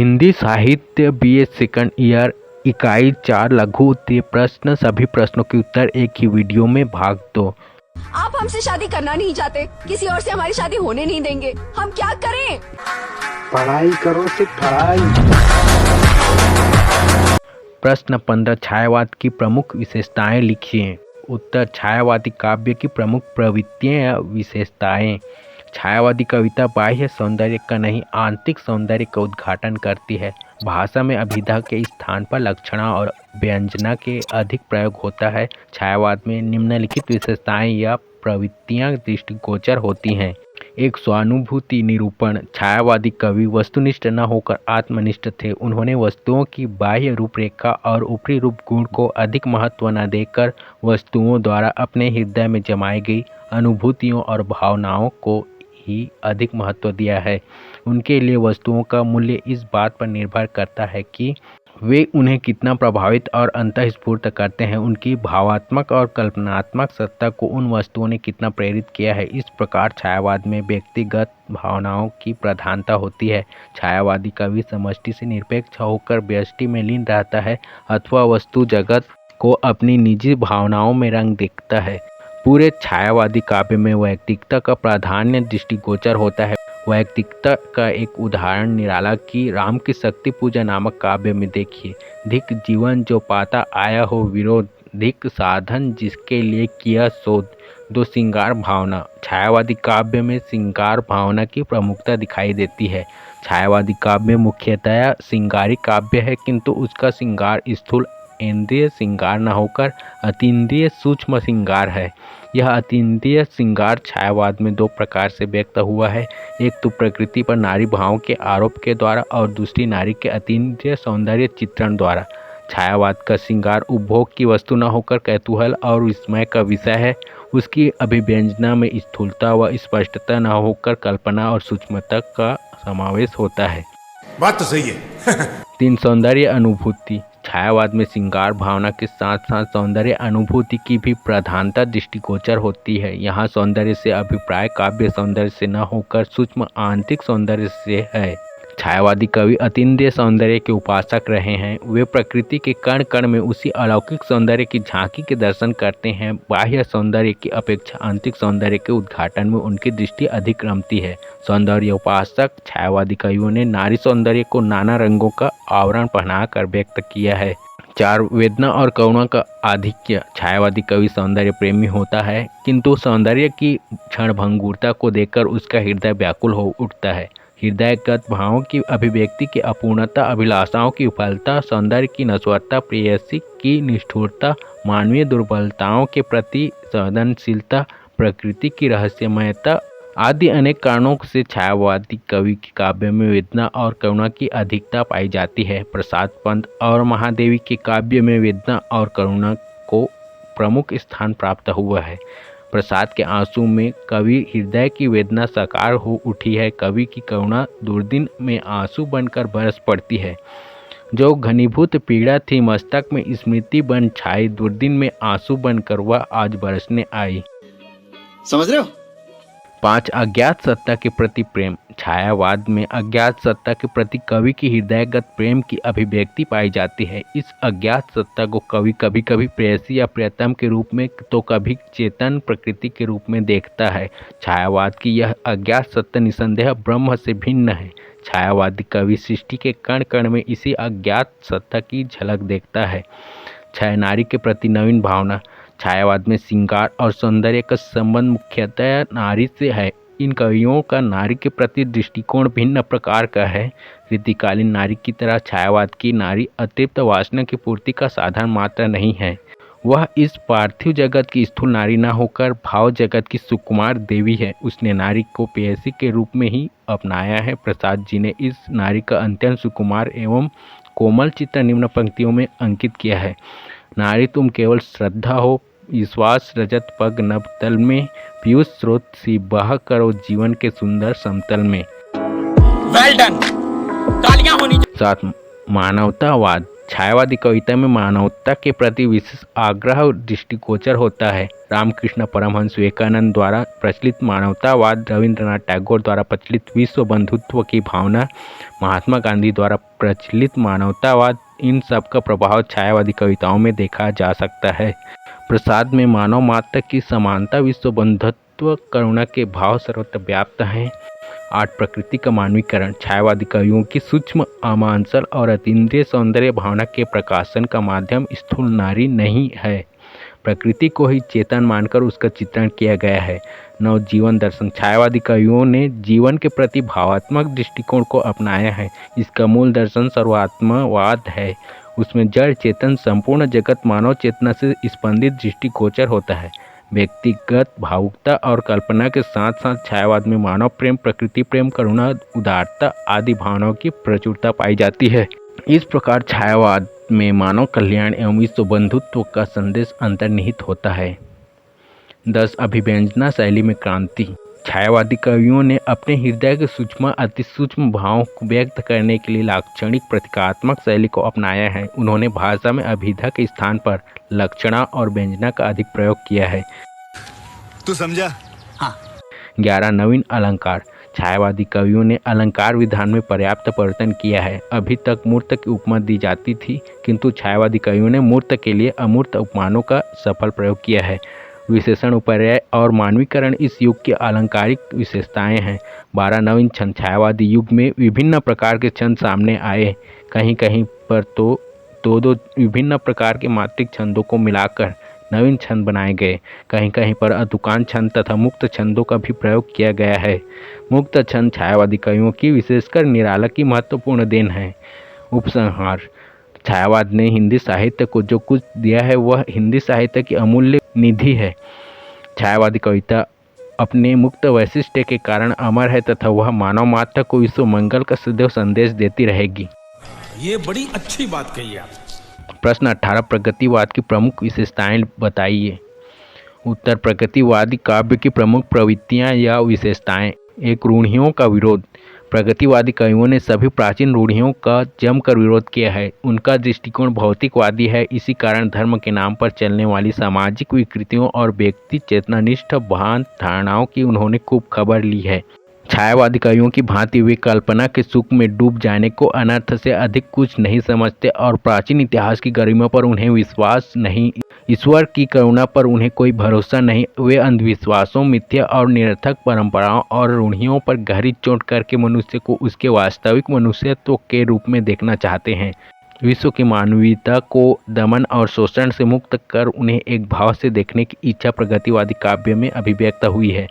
हिंदी साहित्य BA second year इकाई 4 लघु उत्तरीय प्रश्न। सभी प्रश्नों के उत्तर एक ही वीडियो में भाग 2। आप हमसे शादी करना नहीं चाहते, किसी और से हमारी शादी होने नहीं देंगे, हम क्या करें? पढ़ाई करो, सिर्फ पढ़ाई। प्रश्न 15 छायावाद की प्रमुख विशेषताएं लिखिए। उत्तर छायावादी काव्य की प्रमुख प्रवृत्तियां या विशेषताएं। छायावादी कविता बाह्य सौंदर्य का नहीं आंतरिक सौंदर्य का उद्घाटन करती है। भाषा में अभिधा के स्थान पर लक्षणा और व्यंजना के अधिक प्रयोग होता है। छायावाद में निम्नलिखित विशेषताएं या प्रवृत्तियां दृष्टिगोचर होती हैं। एक स्वानुभूति निरूपण। छायावादी कवि वस्तुनिष्ठ न होकर आत्मनिष्ठ थे। उन्होंने वस्तुओं की बाह्य रूपरेखा और ऊपरी रूप गुण को अधिक महत्व न देकर वस्तुओं द्वारा अपने हृदय में जमाई गई अनुभूतियों और भावनाओं को ही अधिक महत्व दिया है। उनके लिए वस्तुओं का मूल्य इस बात पर निर्भर करता है कि वे उन्हें कितना प्रभावित और अंतःस्फूर्त करते हैं। उनकी भावात्मक और कल्पनात्मक सत्ता को उन वस्तुओं ने कितना प्रेरित किया है। इस प्रकार छायावाद में व्यक्तिगत भावनाओं की प्रधानता होती है। छायावादी कवि समष्टि से निरपेक्ष होकर व्यष्टि में लीन रहता है अथवा वस्तु जगत को अपनी निजी भावनाओं में रंग देखता है। पूरे छायावादी काव्य में वैयक्तिकता का प्राधान्य दृष्टिगोचर होता है। वैयक्तिकता का एक उदाहरण निराला की राम की शक्ति पूजा नामक काव्य में देखिए। धिक जीवन जो पाता आया हो विरोध, धिक साधन जिसके लिए किया शोध। दो श्रृंगार भावना। छायावादी काव्य में श्रृंगार भावना की प्रमुखता दिखाई देती है। छायावादी काव्य मुख्यतया श्रृंगारी काव्य है, किंतु उसका श्रृंगार स्थूल इंद्रिय श्रृंगार न होकर अतीन्द्रिय सूक्ष्म श्रृंगार है। यह अतीन्द्रिय श्रृंगार छायावाद में दो प्रकार से व्यक्त हुआ है। एक तो प्रकृति पर नारी भाव के आरोप के द्वारा और दूसरी नारी के अतीन्द्रिय सौंदर्य चित्रण द्वारा। छायावाद का श्रृंगार उपभोग की वस्तु न होकर कौतूहल और विस्मय का विषय है। उसकी अभिव्यंजना में स्थूलता व स्पष्टता न होकर कल्पना और सूक्ष्मता का समावेश होता है। बात तो सही है। 3 सौंदर्य अनुभूति। छायावाद में श्रृंगार भावना के साथ साथ सौंदर्य अनुभूति की भी प्रधानता दृष्टिगोचर होती है। यहाँ सौंदर्य से अभिप्राय काव्य सौंदर्य से न होकर सूक्ष्म आंतरिक सौंदर्य से है। छायावादी कवि अतीन्द्रिय सौंदर्य के उपासक रहे हैं। वे प्रकृति के कण कण में उसी अलौकिक सौंदर्य की झांकी के दर्शन करते हैं। बाह्य सौंदर्य की अपेक्षा आंतरिक सौंदर्य के उद्घाटन में उनकी दृष्टि अधिक रमती है। सौंदर्य उपासक छायावादी कवियों ने नारी सौंदर्य को नाना रंगों का आवरण पहनाकर व्यक्त किया है। 4 वेदना और करुणा का आधिक्य। छायावादी कवि सौंदर्य प्रेमी होता है, किंतु सौंदर्य की क्षणभंगुरता को देखकर उसका हृदय व्याकुल हो उठता है। हृदयगत भावों की अभिव्यक्ति की अपूर्णता, अभिलाषाओं की विफलता, सौंदर्य की नश्वरता, प्रेयसी की निष्ठुरता, मानवीय दुर्बलताओं के प्रति संवेदनशीलता, प्रकृति की रहस्यमयता आदि अनेक कारणों से छायावादी कवि के काव्य में वेदना और करुणा की अधिकता पाई जाती है। प्रसाद पंत और महादेवी के काव्य में वेदना और करुणा को प्रमुख स्थान प्राप्त हुआ है। प्रसाद के आंसू में कवि हृदय की वेदना साकार हो उठी है। कवि की करुणा दुर्दिन में आंसू बनकर बरस पड़ती है। जो घनीभूत पीड़ा थी मस्तक में स्मृति बन छाई, दुर्दिन में आंसू बनकर वह आज बरसने आई। समझ रहे हो? 5 अज्ञात सत्ता के प्रति प्रेम। छायावाद में अज्ञात सत्ता के प्रति कवि की हृदयगत प्रेम की अभिव्यक्ति पाई जाती है। इस अज्ञात सत्ता को कवि कभी कभी प्रेयसी या प्रियतम के रूप में तो कभी चेतन प्रकृति के रूप में देखता है। छायावाद की यह अज्ञात सत्ता निसंदेह ब्रह्म से भिन्न है। छायावादी कवि सृष्टि के कण कण में इसी अज्ञात सत्ता की झलक देखता है। छाया नारी के प्रति नवीन भावना। छायावाद में श्रृंगार और सौंदर्य का संबंध मुख्यतः नारी से है। इन कवियों का नारी के प्रति दृष्टिकोण भिन्न प्रकार का है। रीतिकालीन नारी की तरह छायावाद की नारी अतृप्त वासना की पूर्ति का साधन मात्र नहीं है। वह इस पार्थिव जगत की स्थूल नारी न होकर भाव जगत की सुकुमार देवी है। उसने नारी को प्रेयसी के रूप में ही अपनाया है। प्रसाद जी ने इस नारी का अत्यंत सुकुमार एवं कोमल चित्र निम्न पंक्तियों में अंकित किया है। नारी तुम केवल श्रद्धा हो, विश्वास रजत पग नभ तल में, पीयूष स्रोत सी बह करो जीवन के सुंदर समतल में। Well done. तालियां होनी चाहिए। 7 मानवतावाद। छायावादी कविता में मानवता के प्रति विशेष आग्रह दृष्टिगोचर होता है। रामकृष्ण परमहंस विवेकानंद द्वारा प्रचलित मानवतावाद, रविंद्रनाथ टैगोर द्वारा प्रचलित विश्व बंधुत्व की भावना, महात्मा गांधी द्वारा प्रचलित मानवतावाद, इन सब का प्रभाव छायावादी कविताओं में देखा जा सकता है। प्रसाद में मानव मात्र की समानता, विश्व बंधुत्व, करुणा के भाव सर्वत्र व्याप्त हैं। 8 प्रकृति का मानवीकरण। छायावादी कवियों की सूक्ष्म अमांसल और अतीन्द्रिय सौंदर्य भावना के प्रकाशन का माध्यम स्थूल नारी नहीं है, प्रकृति को ही चेतन मानकर उसका चित्रण किया गया है। नवजीवन दर्शन। छायावादी कवियों ने जीवन के प्रति भावात्मक दृष्टिकोण को अपनाया है। इसका मूल दर्शन सर्वात्मवाद है। उसमें जड़ चेतन संपूर्ण जगत मानव चेतना से स्पंदित दृष्टिगोचर होता है। व्यक्तिगत भावुकता और कल्पना के साथ साथ छायावाद में मानव प्रेम, प्रकृति प्रेम, करुणा, उदारता आदि भावनाओं की प्रचुरता पाई जाती है। इस प्रकार छायावाद में मानव कल्याण एवं विश्व बंधुत्व का संदेश अंतर्निहित होता है। 10 अभिव्यंजना शैली में क्रांति। छायावादी कवियों ने अपने हृदय के सूक्ष्म अति सूक्ष्म भावों को व्यक्त करने के लिए लाक्षणिक प्रतीकात्मक शैली को अपनाया है। उन्होंने भाषा में अभिधा के स्थान पर लक्षणा और व्यंजना का अधिक प्रयोग किया है। तू समझा? हाँ। 11 नवीन अलंकार। छायावादी कवियों ने अलंकार विधान में पर्याप्त परिवर्तन किया है। अभी तक मूर्त की उपमा दी जाती थी, किंतु छायावादी कवियों ने मूर्त के लिए अमूर्त उपमानों का सफल प्रयोग किया है। विशेषण, उपर्याय और मानवीकरण इस युग की अलंकारिक विशेषताएं हैं। 12 नवीन छंद। छायावादी युग में विभिन्न प्रकार के छंद सामने आए। कहीं कहीं पर तो दो विभिन्न प्रकार के मात्रिक छंदों को मिलाकर नवीन छंद बनाए गए। कहीं कहीं पर अतुकान छंद तथा मुक्त छंदों का भी प्रयोग किया गया है। मुक्त छंद छायावादी कवियों की विशेषकर निराला की महत्वपूर्ण देन है। उपसंहार। छायावाद ने हिंदी साहित्य को जो कुछ दिया है वह हिंदी साहित्य की अमूल्य निधि है। छायावादी कविता अपने मुक्त वैशिष्ट्य के कारण अमर है तथा वह मानव मात्र को विश्व मंगल का सदैव संदेश देती रहेगी। ये बड़ी अच्छी बात कही आप। प्रश्न 18 प्रगतिवाद की प्रमुख विशेषताएं बताइए। उत्तर, प्रगतिवादी काव्य की प्रमुख प्रवृत्तियां या विशेषताएं। 1 रूढ़ियों का विरोध। प्रगतिवादी कवियों ने सभी प्राचीन रूढ़ियों का जमकर विरोध किया है। उनका दृष्टिकोण भौतिकवादी है। इसी कारण धर्म के नाम पर चलने वाली सामाजिक विकृतियों और व्यक्ति चेतनानिष्ठ भ्रांत धारणाओं की उन्होंने खूब खबर ली है। छायावादी कवियों की भांति वे कल्पना के सुख में डूब जाने को अनर्थ से अधिक कुछ नहीं समझते और प्राचीन इतिहास की गरिमा पर उन्हें विश्वास नहीं, ईश्वर की करुणा पर उन्हें कोई भरोसा नहीं। वे अंधविश्वासों, मिथ्या और निरर्थक परंपराओं और रूढ़ियों पर गहरी चोट करके मनुष्य को उसके वास्तविक मनुष्यत्व के रूप में देखना चाहते हैं। विश्व की मानवीयता को दमन और शोषण से मुक्त कर उन्हें एक भाव से देखने की इच्छा प्रगतिवादी काव्य में अभिव्यक्त हुई है।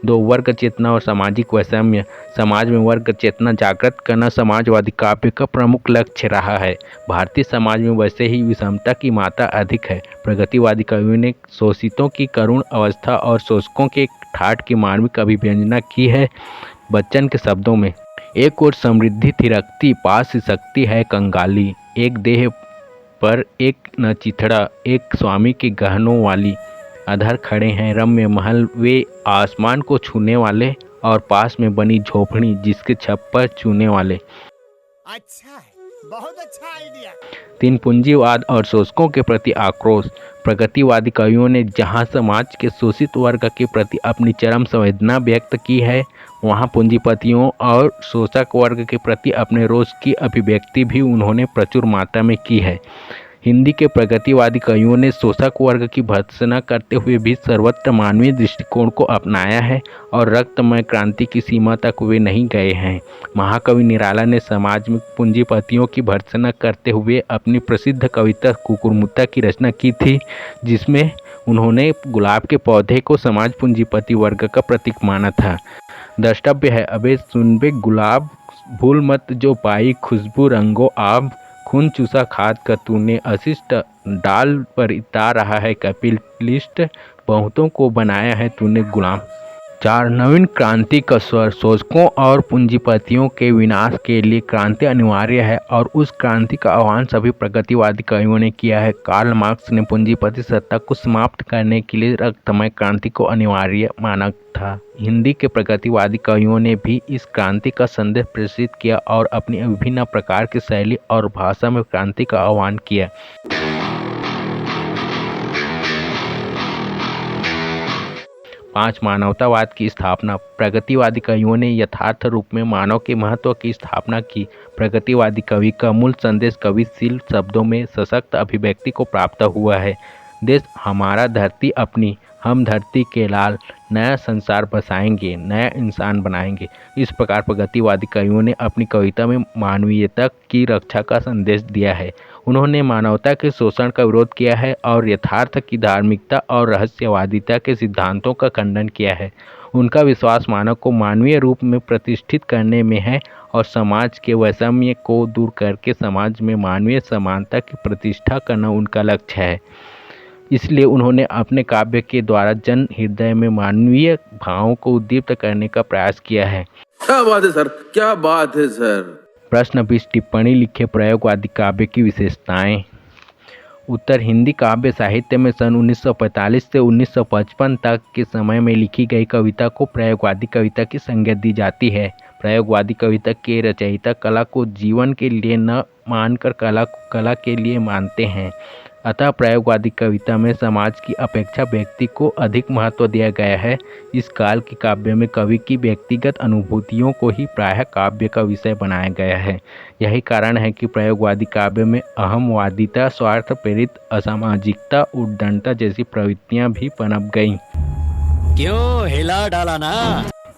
2 वर्ग चेतना और सामाजिक वैषम्य। समाज में वर्ग चेतना जागृत करना समाजवादी काव्य का प्रमुख लक्ष्य रहा है। भारतीय समाज में वैसे ही विषमता की मात्रा अधिक है। प्रगतिवादी कवियों ने शोषितों की करुण अवस्था और शोषकों के ठाठ की मानविक अभिव्यंजना की है। बच्चन के शब्दों में, एक ओर समृद्धि थिरकती, पास शक्ति है कंगाली, एक देह पर एक न चिथड़ा, एक स्वामी के गहनों वाली, अधर खड़े हैं रम्य महल, वे आसमान को छूने वाले और पास में बनी झोपड़ी जिसके छप्पर छूने वाले। अच्छा है, बहुत अच्छा आइडिया। 3 पूंजीवाद और शोषकों के प्रति आक्रोश। प्रगतिवादी कवियों ने जहां समाज के शोषित वर्ग के प्रति अपनी चरम संवेदना व्यक्त की है, वहां पूंजीपतियों और शोषक वर्ग के प्रति अपने रोष की अभिव्यक्ति भी उन्होंने प्रचुर मात्रा में की है। हिंदी के प्रगतिवादी कवियों ने शोषक वर्ग की भर्त्सना करते हुए भी सर्वत्र मानवीय दृष्टिकोण को अपनाया है और रक्तमय क्रांति की सीमा तक वे नहीं गए हैं। महाकवि निराला ने समाज में पूंजीपतियों की भर्त्सना करते हुए अपनी प्रसिद्ध कविता कुकुरमुत्ता की रचना की थी, जिसमें उन्होंने गुलाब के पौधे को समाज पूंजीपति वर्ग का प्रतीक माना था। द्रष्टव्य है, अबे सुनबे गुलाब, भूल मत जो पाई खुशबू रंगो आब, खून चूसा खाद का तूने अशिष्ट, डाल पर इता रहा है कैपिटलिस्ट, बहुतों को बनाया है तूने गुलाम। 4 नवीन क्रांति का स्वर। शोषकों और पूंजीपतियों के विनाश के लिए क्रांति अनिवार्य है और उस क्रांति का आह्वान सभी प्रगतिवादी कवियों ने किया है। कार्ल मार्क्स ने पूंजीपति सत्ता को समाप्त करने के लिए रक्तमय क्रांति को अनिवार्य माना था। हिंदी के प्रगतिवादी कवियों ने भी इस क्रांति का संदेश प्रेषित किया और अपनी विभिन्न प्रकार की शैली और भाषा में क्रांति का आह्वान किया। 5 मानवतावाद की स्थापना। प्रगतिवादी कवियों ने यथार्थ रूप में मानव के महत्व की स्थापना की। प्रगतिवादी कवि का मूल संदेश कविशील शब्दों में सशक्त अभिव्यक्ति को प्राप्त हुआ है। देश हमारा, धरती अपनी, हम धरती के लाल, नया संसार बसाएंगे, नया इंसान बनाएंगे। इस प्रकार प्रगतिवादी कवियों ने अपनी कविता में मानवीयता की रक्षा का संदेश दिया है। उन्होंने मानवता के शोषण का विरोध किया है और यथार्थ की धार्मिकता और रहस्यवादिता के सिद्धांतों का खंडन किया है। उनका विश्वास मानव को मानवीय रूप में प्रतिष्ठित करने में है और समाज के वैषम्य को दूर करके समाज में मानवीय समानता की प्रतिष्ठा करना उनका लक्ष्य है। इसलिए उन्होंने अपने काव्य के द्वारा जन हृदय में मानवीय भावों को उद्दीप्त करने का प्रयास किया है। क्या बात है सर, क्या बात है सर। प्रश्न 20 टिप्पणी लिखे प्रयोगवादी काव्य की विशेषताएं। उत्तर, हिंदी काव्य साहित्य में सन 1945 से 1955 तक के समय में लिखी गई कविता को प्रयोगवादी कविता की संज्ञा दी जाती है। प्रयोगवादी कविता के रचयिता कला को जीवन के लिए न मानकर कला को कला के लिए मानते हैं। अतः प्रयोगवादी कविता में समाज की अपेक्षा व्यक्ति को अधिक महत्व दिया गया है। इस काल के काव्य में कवि की व्यक्तिगत अनुभूतियों को ही प्रायः काव्य का विषय बनाया गया है। यही कारण है कि प्रयोगवादी काव्य में अहमवादिता, स्वार्थ प्रेरित असामाजिकता, उद्दंडता जैसी प्रवृत्तियां भी पनप गईं। क्यों हिला डाला ना।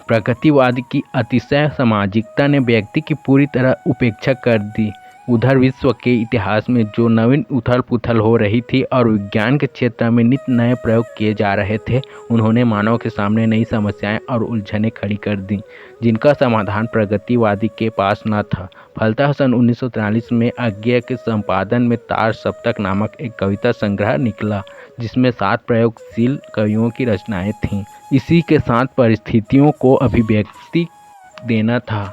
प्रगतिवाद की अतिशय सामाजिकता ने व्यक्ति की पूरी तरह उपेक्षा कर दी। उधर विश्व के इतिहास में जो नवीन उथल पुथल हो रही थी और विज्ञान के क्षेत्र में नित्य नए प्रयोग किए जा रहे थे, उन्होंने मानव के सामने नई समस्याएं और उलझनें खड़ी कर दी, जिनका समाधान प्रगतिवादी के पास न था। फलतः सन 1943 में अज्ञेय के संपादन में तार सप्तक नामक एक कविता संग्रह निकला, जिसमें 7 प्रयोगशील कवियों की रचनाएं थीं। इसी के साथ परिस्थितियों को अभिव्यक्ति देना था।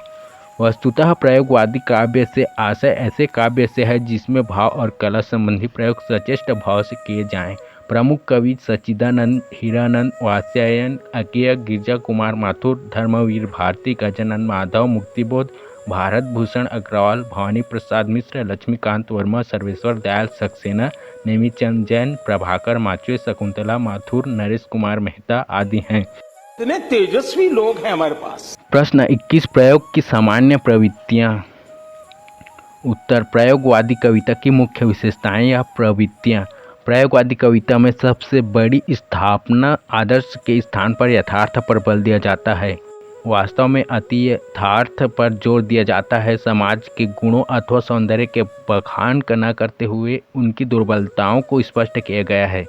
वस्तुतः प्रयोगवादी काव्य से आशय ऐसे काव्य से है जिसमें भाव और कला संबंधी प्रयोग सचेष्ट भाव से किए जाएं। प्रमुख कवि सच्चिदानंद, हीरानंद, वात्स्यायन, अज्ञेय, गिरिजा कुमार माथुर, धर्मवीर भारती, गजानन माधव, मुक्तिबोध, भारत भूषण अग्रवाल, भवानी प्रसाद मिश्र, लक्ष्मीकांत वर्मा, सर्वेश्वर दयाल सक्सेना, नेमीचंद जैन, प्रभाकर माचवे, शकुंतला माथुर, नरेश कुमार मेहता आदि हैं। इतने तेजस्वी लोग हैं हमारे पास। प्रश्न 21 प्रयोग की सामान्य प्रवृत्तियाँ। उत्तर, प्रयोगवादी कविता की मुख्य विशेषताएं या प्रवृत्तियाँ। प्रयोगवादी कविता में सबसे बड़ी स्थापना आदर्श के स्थान पर यथार्थ पर बल दिया जाता है। वास्तव में अति यथार्थ पर जोर दिया जाता है। समाज के गुणों अथवा सौंदर्य के बखान न करते हुए उनकी दुर्बलताओं को स्पष्ट किया गया है।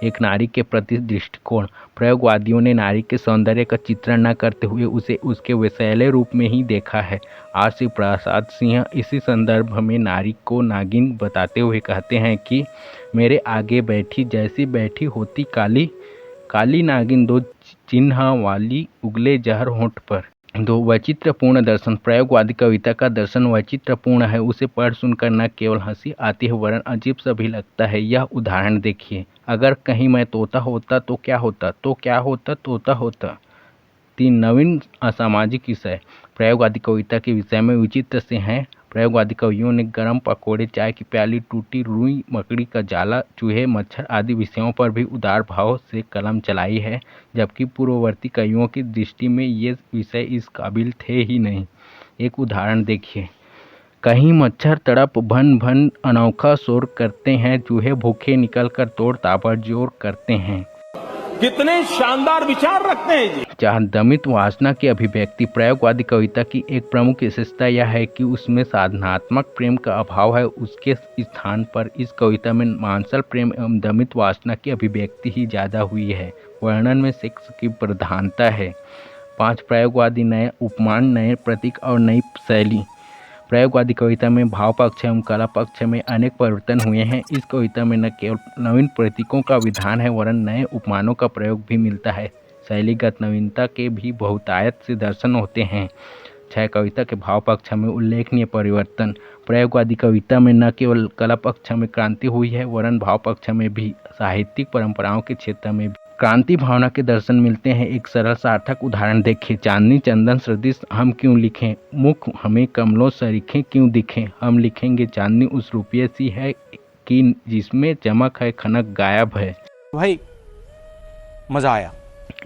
एक नारी के प्रति दृष्टिकोण। प्रयोगवादियों ने नारी के सौंदर्य का चित्रण न करते हुए उसे उसके वैशल्य रूप में ही देखा है। आर.सी. प्रसाद सिंह इसी संदर्भ में नारी को नागिन बताते हुए कहते हैं कि मेरे आगे बैठी जैसी बैठी होती काली काली नागिन, 2 चिन्ह वाली उगले जहर होंठ पर। 2 वैचित्रपूर्ण दर्शन। प्रयोगवादी कविता का दर्शन वैचित्रपूर्ण है। उसे पढ़ सुनकर न केवल हंसी आती है वरन अजीब सा भी लगता है। यह उदाहरण देखिए, अगर कहीं मैं तोता होता तो क्या होता, तो क्या होता, तोता होता। 3 नवीन असामाजिक विषय। प्रयोगवादी कविता के विषय में विचित्र से हैं। प्रयोगवादी कवियों ने गरम पकोड़े, चाय की प्याली, टूटी रुई, मकड़ी का जाला, चूहे, मच्छर आदि विषयों पर भी उदार भाव से कलम चलाई है, जबकि पूर्ववर्ती कवियों की दृष्टि में ये विषय इस काबिल थे ही नहीं। एक उदाहरण देखिए, कहीं मच्छर तड़प भन भन अनोखा शोर करते हैं, चूहे भूखे निकलकर तोड़ ताबड़तोड़ करते हैं। कितने शानदार विचार रखते हैं जी। 4 दमित वासना की अभिव्यक्ति। प्रयोगवादी कविता की एक प्रमुख विशेषता यह है कि उसमें साधनात्मक प्रेम का अभाव है। उसके स्थान पर इस कविता में मांसल प्रेम एवं दमित वासना की अभिव्यक्ति ही ज़्यादा हुई है। वर्णन में सेक्स की प्रधानता है। 5 प्रयोगवादी नए उपमान, नए प्रतीक और नई शैली। प्रयोगवादी कविता में भाव पक्ष एवं कला पक्ष में अनेक परिवर्तन हुए हैं। इस कविता में न केवल नवीन प्रतीकों का विधान है वरन नए उपमानों का प्रयोग भी मिलता है। शैलीगत नवीनता के भी बहुतायत से दर्शन होते हैं। 6 कविता के भाव पक्ष में उल्लेखनीय परिवर्तन। प्रयोगवादी कविता में न केवल कला पक्ष में क्रांति हुई है वरन भाव पक्ष में भी। साहित्यिक परंपराओं के क्षेत्र में भी क्रांति भावना के दर्शन मिलते हैं। एक सरल सार्थक उदाहरण देखें। चांदनी चंदन सदृश हम क्यों लिखें, मुख हमें कमलों सरीखे क्यों दिखें। हम लिखेंगे चांदनी उस रुपये सी है कि जिसमें चमक है खनक गायब है। भाई मजा आया।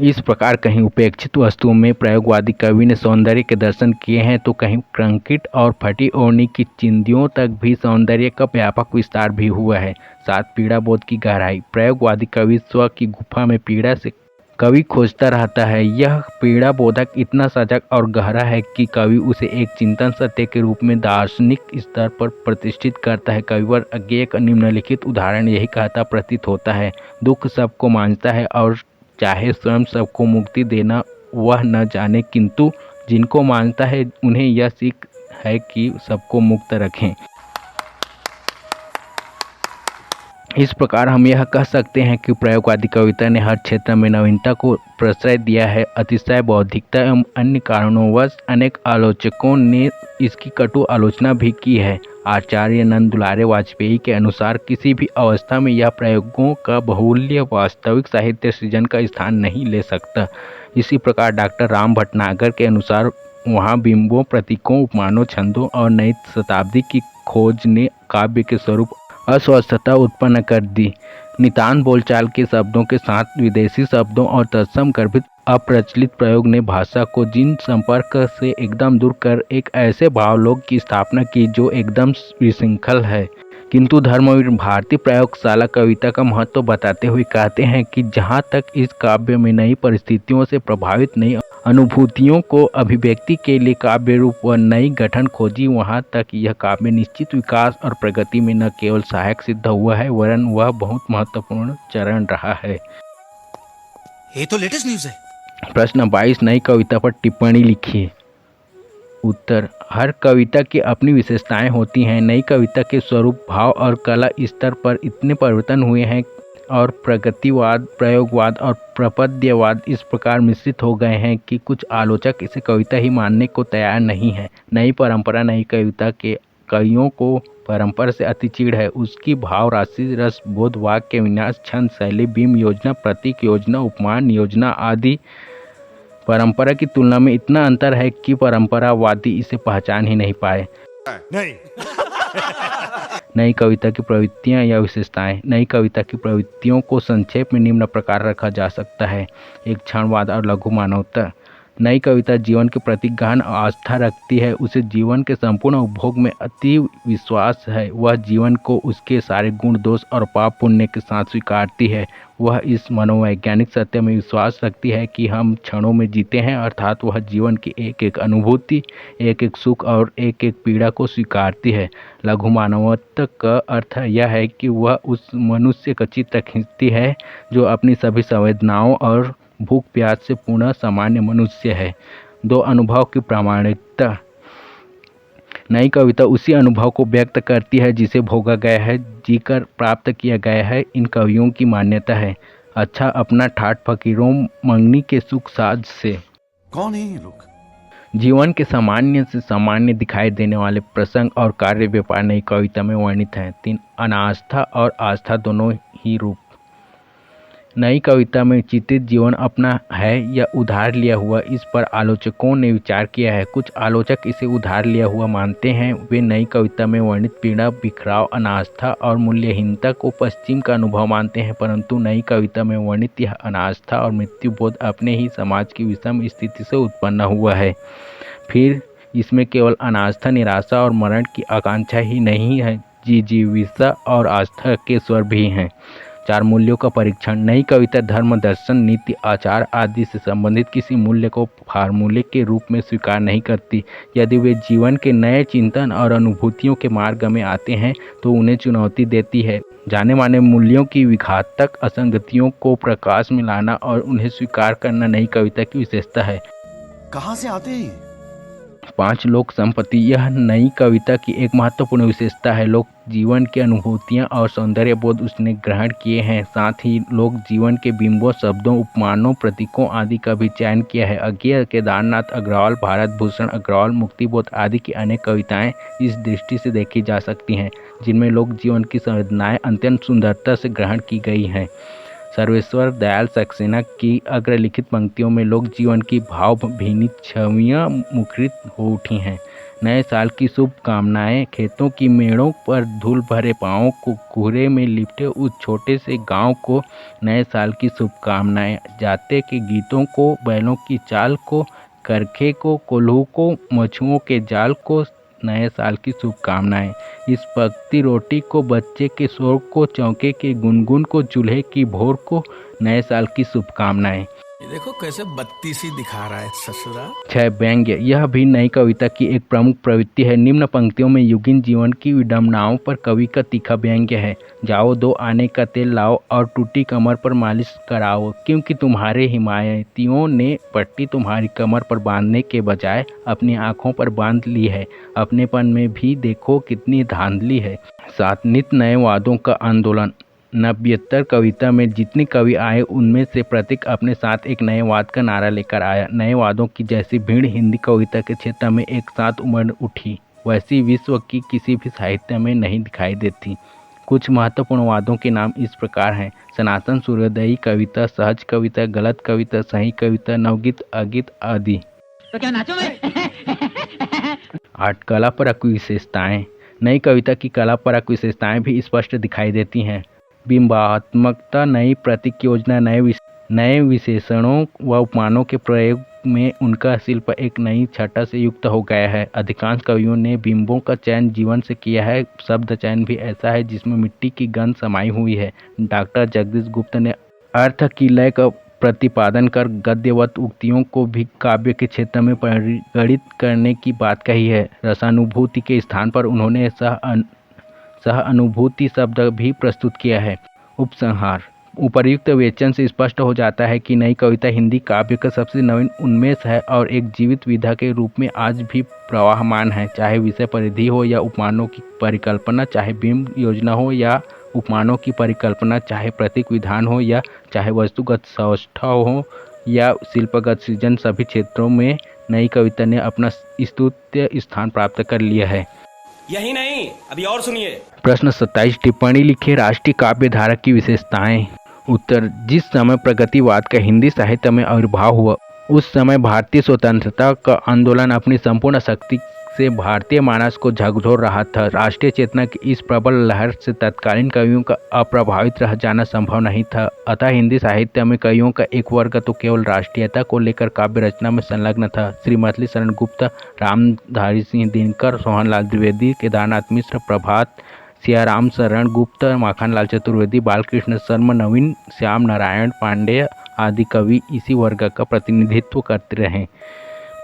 इस प्रकार कहीं उपेक्षित वस्तुओं में प्रयोगवादी कवि ने सौंदर्य के दर्शन किए हैं तो कहीं कंक्रीट और फटी ओढ़नी की चिंदियों तक भी सौंदर्य का व्यापक विस्तार भी हुआ है। साथ पीड़ा बोध की गहराई। प्रयोगवादी कवि स्व की गुफा में पीड़ा से कवि खोजता रहता है। यह पीड़ा बोधक इतना सजग और गहरा है कि कवि उसे एक चिंतन सत्य के रूप में दार्शनिक स्तर पर प्रतिष्ठित करता है। कविवर अज्ञेय का निम्नलिखित उदाहरण यही कहता प्रतीत होता है। दुख सबको मांझता है और चाहे स्वयं सबको मुक्ति देना वह न जाने, किंतु जिनको मानता है उन्हें यह सीख है कि सबको मुक्त रखें। इस प्रकार हम यह कह सकते हैं कि प्रयोगवादी कविता ने हर क्षेत्र में नवीनता को प्रश्रय दिया है। अतिशय बौद्धिकता एवं अन्य कारणोंवश अनेक आलोचकों ने इसकी कटु आलोचना भी की है। आचार्य नंद दुलारे वाजपेयी के अनुसार किसी भी अवस्था में यह प्रयोगों का बहुल्य वास्तविक साहित्य सृजन का स्थान नहीं ले सकता। इसी प्रकार डॉक्टर राम भटनागर के अनुसार वहाँ बिंबों, प्रतीकों, उपमानों, छंदों और नई शताब्दी की खोज ने काव्य के स्वरूप अस्वस्थता उत्पन्न कर दी। नितान बोलचाल के शब्दों के साथ विदेशी शब्दों और तत्सम गर्भित अप्रचलित प्रयोग ने भाषा को जिन संपर्क से एकदम दूर कर एक ऐसे भावलोक की स्थापना की जो एकदम विशृंखल है। किंतु धर्मवीर भारतीय प्रयोगशाला कविता का महत्व बताते हुए कहते हैं कि जहाँ तक इस काव्य में नई परिस्थितियों से प्रभावित नई अनुभूतियों को अभिव्यक्ति के लिए काव्य रूप व नई गठन खोजी, वहाँ तक यह काव्य निश्चित विकास और प्रगति में न केवल सहायक सिद्ध हुआ है वरन वह बहुत महत्वपूर्ण चरण रहा है। ये तो लेटेस्ट न्यूज़ है। प्रश्न 22, नई कविता पर टिप्पणी लिखिए। उत्तर, हर कविता की अपनी विशेषताएं होती हैं। नई कविता के स्वरूप, भाव और कला स्तर पर इतने परिवर्तन हुए हैं और प्रगतिवाद, प्रयोगवाद और प्रपद्यवाद इस प्रकार मिश्रित हो गए हैं कि कुछ आलोचक इसे कविता ही मानने को तैयार नहीं है। नई परंपरा नई कविता के कवियों को परंपरा से अति चिढ़ है। उसकी भाव राशि, रस, बोध, वाक्य विन्यास, छंद, शैली, बीम योजना, प्रतीक योजना, उपमान योजना आदि परंपरा की तुलना में इतना अंतर है कि परंपरावादी इसे पहचान ही नहीं पाए। नहीं। नई कविता की प्रवृत्तियां या विशेषताएं। नई कविता की प्रवृत्तियों को संक्षेप में निम्न प्रकार रखा जा सकता है। एक, क्षणवाद और लघु मानवता। नई कविता जीवन के प्रति गहन आस्था रखती है। उसे जीवन के संपूर्ण उपभोग में अति विश्वास है। वह जीवन को उसके सारे गुण, दोष और पाप पुण्य के साथ स्वीकारती है। वह इस मनोवैज्ञानिक सत्य में विश्वास रखती है कि हम क्षणों में जीते हैं, अर्थात वह जीवन की एक एक अनुभूति, एक एक सुख और एक एक पीड़ा को स्वीकारती है। लघु मानवता का अर्थ यह है कि वह उस मनुष्य का चित्र खींचती है जो अपनी सभी संवेदनाओं और भूख प्यास से पूर्ण सामान्य मनुष्य है। 2, अनुभव की प्रामाणिकता। नई कविता उसी अनुभव को व्यक्त करती है जिसे भोगा गया है, जीकर प्राप्त किया गया है। इन कवियों की मान्यता है, अच्छा अपना ठाठ फकीरों मंगनी के सुख साज से। कौन है ये लोग? जीवन के सामान्य से सामान्य दिखाई देने वाले प्रसंग और कार्य व्यापार नई कविता में वर्णित हैं। 3, अनास्था और आस्था दोनों ही रूप। नई कविता में चित्रित जीवन अपना है या उधार लिया हुआ, इस पर आलोचकों ने विचार किया है। कुछ आलोचक इसे उधार लिया हुआ मानते हैं। वे नई कविता में वर्णित पीड़ा, बिखराव, अनास्था और मूल्यहीनता को पश्चिम का अनुभव मानते हैं, परंतु नई कविता में वर्णित यह अनास्था और मृत्युबोध अपने ही समाज की विषम स्थिति से उत्पन्न हुआ है। फिर इसमें केवल अनास्था, निराशा और मरण की आकांक्षा ही नहीं है, जिजीविषा और आस्था के स्वर भी हैं। 4, मूल्यों का परीक्षण। नई कविता धर्म, दर्शन, नीति, आचार आदि से संबंधित किसी मूल्य को फार्मूले के रूप में स्वीकार नहीं करती। यदि वे जीवन के नए चिंतन और अनुभूतियों के मार्ग में आते हैं तो उन्हें चुनौती देती है। जाने माने मूल्यों की विघातक असंगतियों को प्रकाश में लाना और उन्हें स्वीकार करना नई कविता की विशेषता है। कहाँ से आते हैं? 5 लोक संपत्ति। यह नई कविता की एक महत्वपूर्ण विशेषता है। लोक जीवन की अनुभूतियाँ और सौंदर्य बोध उसने ग्रहण किए हैं। साथ ही लोक जीवन के बिंबों, शब्दों, उपमानों, प्रतीकों आदि का भी चयन किया है। अज्ञेय केदारनाथ अग्रवाल, भारत भूषण अग्रवाल, मुक्तिबोध आदि की अनेक कविताएं इस दृष्टि से देखी जा सकती हैं, जिनमें लोक जीवन की संवेदनाएं अत्यंत सुंदरता से ग्रहण की गई हैं। सर्वेश्वर दयाल सक्सेना की अग्रलिखित पंक्तियों में लोक जीवन की भावभीनी छवियाँ मुखरित हो उठी हैं। नए साल की शुभकामनाएं, खेतों की मेड़ों पर धूल भरे पाँवों को, कोहरे में लिपटे उस छोटे से गांव को नए साल की शुभकामनाएं, जाते के गीतों को, बैलों की चाल को, करखे को, कोल्हू को, मछुओं के जाल को नए साल की शुभकामनाएं। इस पकती रोटी को, बच्चे के शोर को, चौके के गुनगुन को, चूल्हे की भोर को नए साल की शुभकामनाएं। ये देखो कैसे बत्तीसी दिखा रहा है ससुरा। 6 व्यंग्य। यह भी नई कविता की एक प्रमुख प्रवृत्ति है। निम्न पंक्तियों में युगीन जीवन की विडंबनाओं पर कवि का तीखा व्यंग्य है। जाओ 2 आने का तेल लाओ और टूटी कमर पर मालिश कराओ, क्योंकि तुम्हारे हिमायतियों ने पट्टी तुम्हारी कमर पर बांधने के बजाय अपनी आंखों पर बांध ली है। अपनेपन में भी देखो कितनी धांधली है। 7 नित नए वादों का आंदोलन। 79 कविता में जितने कवि आए उनमें से प्रत्येक अपने साथ एक नए वाद का नारा लेकर आया। नए वादों की जैसी भीड़ हिंदी कविता के क्षेत्र में एक साथ उमड़ उठी, वैसी विश्व की किसी भी साहित्य में नहीं दिखाई देती। कुछ महत्वपूर्ण वादों के नाम इस प्रकार हैं: सनातन, सूर्योदयी कविता, सहज कविता, गलत कविता, सही कविता, नवगीत, अगीत आदि। तो क्या नाचो मैं? 8 कलापरक विशेषताएं। नई कविता की कलापरक विशेषताएं भी स्पष्ट दिखाई देती हैं। बिंबात्मकता, नई प्रतीक योजना, नए विशेषणों व उपमानों के प्रयोग में उनका शिल्प एक नई छटा से युक्त हो गया है। अधिकांश कवियों ने बिंबों का चयन जीवन से किया है। शब्द चयन भी ऐसा है जिसमें मिट्टी की गंध समाई हुई है। डॉक्टर जगदीश गुप्त ने अर्थ की लय का प्रतिपादन कर गद्यवत उक्तियों को भी काव्य के क्षेत्र में परिगणित करने की बात कही है। रसानुभूति के स्थान पर उन्होंने सह अनुभूति शब्द भी प्रस्तुत किया है। उपसंहार। उपर्युक्त विवेचन से स्पष्ट हो जाता है कि नई कविता हिंदी काव्य का सबसे नवीन उन्मेष है और एक जीवित विधा के रूप में आज भी प्रवाहमान है। चाहे विषय परिधि हो या उपमानों की परिकल्पना, चाहे बिंब योजना हो या उपमानों की परिकल्पना, चाहे प्रतीक विधान हो या चाहे वस्तुगत सौष्ठव हो या शिल्पगत सृजन, सभी क्षेत्रों में नई कविता ने अपना स्तुत्य स्थान प्राप्त कर लिया है। यही नहीं, अभी और सुनिए। प्रश्न 27। टिप्पणी लिखिए। राष्ट्रीय काव्य धारा की विशेषताएं। उत्तर। जिस समय प्रगतिवाद का हिंदी साहित्य में आविर्भाव हुआ उस समय भारतीय स्वतंत्रता का आंदोलन अपनी संपूर्ण शक्ति से भारतीय मानस को झकझोर रहा था। राष्ट्रीय चेतना की इस प्रबल लहर से तत्कालीन कवियों का अप्रभावित रह जाना संभव नहीं था। अतः हिंदी साहित्य में कवियों का एक वर्ग तो केवल राष्ट्रीयता को लेकर काव्य रचना में संलग्न था। श्री मैथिली शरण गुप्त, रामधारी सिंह दिनकर, सोहनलाल द्विवेदी, केदारनाथ मिश्र, प्रभात, सियाराम शरण गुप्त, माखनलाल चतुर्वेदी, बालकृष्ण शर्मा, नवीन श्याम नारायण पांडेय आदि कवि इसी वर्ग का प्रतिनिधित्व करते रहे।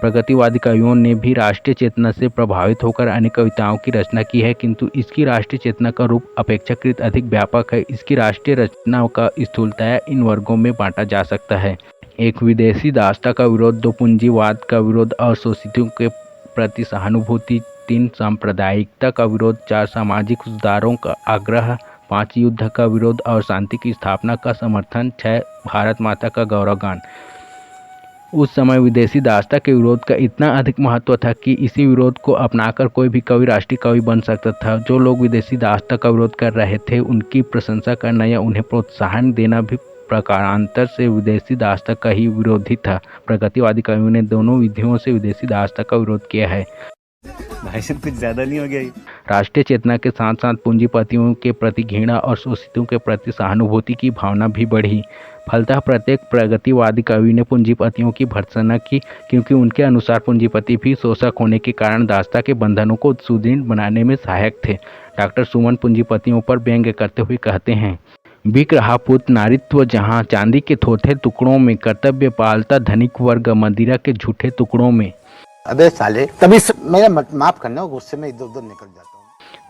प्रगतिवादी कवियों ने भी राष्ट्रीय चेतना से प्रभावित होकर अनेक कविताओं की रचना की है, किंतु इसकी राष्ट्रीय चेतना का रूप अपेक्षाकृत अधिक व्यापक है। इसकी राष्ट्रीय रचना का स्थूलतया इन वर्गों में बांटा जा सकता है। 1 विदेशी दासता का विरोध, 2 पूंजीवाद का विरोध और शोषितों के प्रति सहानुभूति, 3 सांप्रदायिकता का विरोध, 4 सामाजिक सुधारों का आग्रह, 5 युद्ध का विरोध और शांति की स्थापना का समर्थन, 6 भारत माता का गौरवगान। उस समय विदेशी दासता के विरोध का इतना अधिक महत्व था कि इसी विरोध को अपनाकर कोई भी कवि राष्ट्रीय कवि बन सकता था। जो लोग विदेशी दासता का विरोध कर रहे थे उनकी प्रशंसा करना या उन्हें प्रोत्साहन देना भी प्रकारांतर से विदेशी दासता का ही विरोधी था। प्रगतिवादी कवियों ने दोनों विधियों से विदेशी दासता का विरोध किया है। भाई साहब कुछ ज्यादा नहीं हो गया ये? राष्ट्रीय चेतना के साथ साथ पूंजीपतियों के प्रति घृणा और शोषितों के प्रति सहानुभूति की भावना भी बढ़ी। फलतः प्रत्येक प्रगतिवादी कवि ने पूंजीपतियों की भर्त्सना की, क्योंकि उनके अनुसार पूंजीपति भी शोषक होने के कारण दासता के बंधनों को सुदृढ़ बनाने में सहायक थे। डॉक्टर सुमन पूंजीपतियों पर व्यंग्य करते हुए कहते हैं, बिक रहा पुत नारित्व जहाँ चांदी के थोथे टुकड़ों में, कर्तव्य पालता धनिक वर्ग मदिरा के झूठे टुकड़ों में। अबे साले, तभी मेरा माफ करना, गुस्से में इधर उधर निकल जाता हूँ।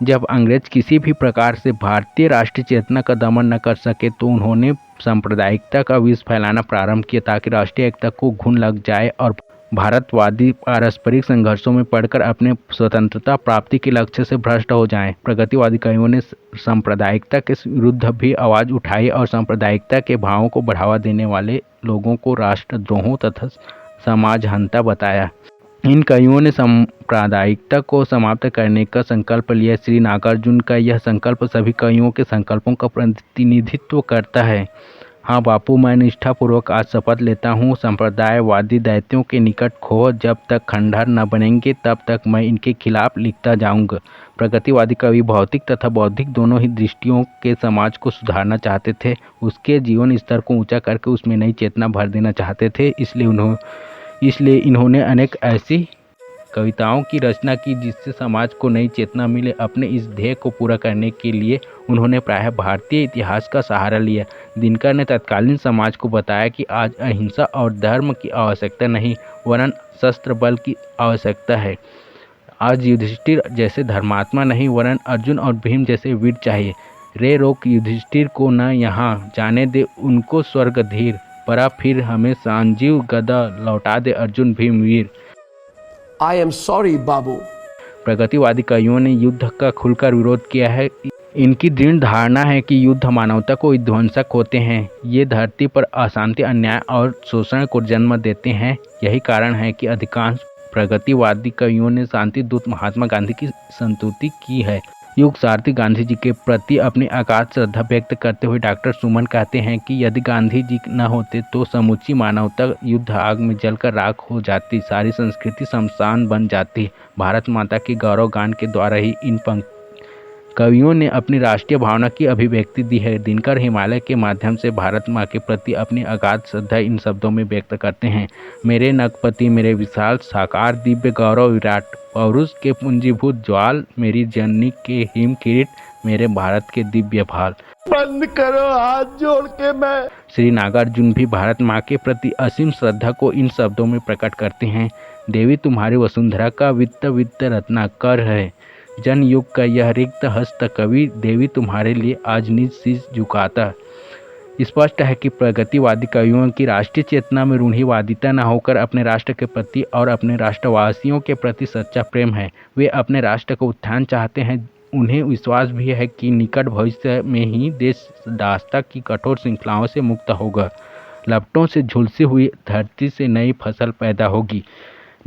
जब अंग्रेज किसी भी प्रकार से भारतीय राष्ट्रीय चेतना का दमन न कर सके तो उन्होंने सांप्रदायिकता का विष फैलाना प्रारंभ किया ताकि राष्ट्रीय एकता को घुन लग जाए और भारतवादी पारस्परिक संघर्षों में पड़कर अपने स्वतंत्रता प्राप्ति के लक्ष्य से भ्रष्ट हो जाएं। प्रगतिवादी कवियों ने सांप्रदायिकता के विरुद्ध भी आवाज़ उठाई और सांप्रदायिकता के भावों को बढ़ावा देने वाले लोगों को राष्ट्रद्रोहों तथा समाजहंता बताया। इन कवियों ने सांप्रदायिकता को समाप्त करने का संकल्प लिया। श्री नागार्जुन का यह संकल्प सभी कवियों के संकल्पों का प्रतिनिधित्व करता है। हाँ बापू, मैं निष्ठापूर्वक आज शपथ लेता हूँ, संप्रदायवादी दैत्यों के निकट खो जब तक खंडहर न बनेंगे तब तक मैं इनके खिलाफ लिखता जाऊँगा। प्रगतिवादी कवि भौतिक तथा बौद्धिक दोनों ही दृष्टियों के समाज को सुधारना चाहते थे, उसके जीवन स्तर को ऊंचा करके उसमें नई चेतना भर देना चाहते थे। इसलिए इन्होंने अनेक ऐसी कविताओं की रचना की जिससे समाज को नई चेतना मिले। अपने इस ध्येय को पूरा करने के लिए उन्होंने प्रायः भारतीय इतिहास का सहारा लिया। दिनकर ने तत्कालीन समाज को बताया कि आज अहिंसा और धर्म की आवश्यकता नहीं वरन शस्त्र बल की आवश्यकता है। आज युधिष्ठिर जैसे धर्मात्मा नहीं वरन अर्जुन और भीम जैसे वीर चाहिए। रे रोक युधिष्ठिर को न यहाँ जाने दे, उनको स्वर्ग धीर, परा फिर हमें संजीव गदा लौटा दे अर्जुन भीम वीर। I am sorry, बाबू। प्रगतिवादी कवियों ने युद्ध का खुलकर विरोध किया है। इनकी दृढ़ धारणा है कि युद्ध मानवता को विध्वंसक होते हैं, ये धरती पर अशांति, अन्याय और शोषण को जन्म देते हैं। यही कारण है कि अधिकांश प्रगतिवादी कवियों ने शांति दूत महात्मा गांधी की संस्तुति की है। युग सारथी गांधी जी के प्रति अपनी अगाध श्रद्धा व्यक्त करते हुए डॉक्टर सुमन कहते हैं कि यदि गांधी जी न होते तो समूची मानवता युद्ध आग में जलकर राख हो जाती, सारी संस्कृति शमशान बन जाती। भारत माता के गौरव गान के द्वारा ही इन कवियों ने अपनी राष्ट्रीय भावना की अभिव्यक्ति दी है। दिनकर हिमालय के माध्यम से भारत माँ के प्रति अपनी अगाध श्रद्धा इन शब्दों में व्यक्त करते हैं। मेरे नगपति, मेरे विशाल साकार दिव्य गौरव विराट, पौरुष के पूंजीभूत ज्वाल, मेरी जननी के हिम किरीट, मेरे भारत के दिव्य भाल। बंद करो हाथ जोड़ के। मैं श्री नागार्जुन भी भारत माँ के प्रति असीम श्रद्धा को इन शब्दों में प्रकट करते हैं। देवी तुम्हारी वसुंधरा का वित्त रत्नाकर है, जन युग का यह रिक्त हस्त कवि देवी तुम्हारे लिए आज निज शीश झुकाता। स्पष्ट है कि प्रगतिवादी कवियों की राष्ट्रीय चेतना में रूढ़िवादिता न होकर अपने राष्ट्र के प्रति और अपने राष्ट्रवासियों के प्रति सच्चा प्रेम है। वे अपने राष्ट्र का उत्थान चाहते हैं। उन्हें विश्वास भी है कि निकट भविष्य में ही देश दासता की कठोर श्रृंखलाओं से मुक्त होगा। लपटों से झुलसी हुई धरती से नई फसल पैदा होगी,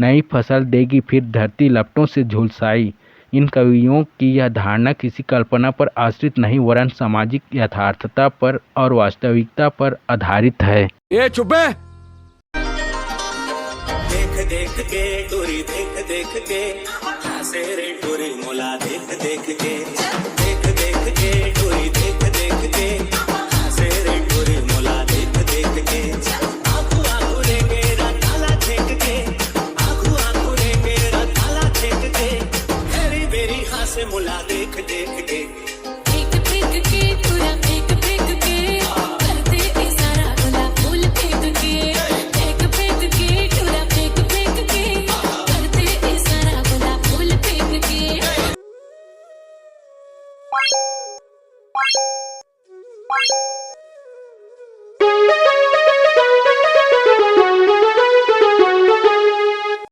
नई फसल देगी फिर धरती लपटों से झुलसाई। इन कवियों की यह धारणा किसी कल्पना पर आश्रित नहीं वरन सामाजिक यथार्थता पर और वास्तविकता पर आधारित है। ये चुपे। देख देख के टोरी, देख देख के हंसे रे टोरी मोला, देख देख के, देख देख के टोरी, देख देख के हंसे रे टोरी मोला, देख देख के। आँखों आँखों रे मेरा ताला छेक के, आँखों आँखों रे मेरा ताला छेक के, तेरी बेरी हंसे मोला, देख देख के। एक फेंक के पूरा एक फेंक के, करते इशारा गुलाब फूल फेंक के। एक फेंक के पूरा एक फेंक के, करते इशारा गुलाब फूल फेंक के।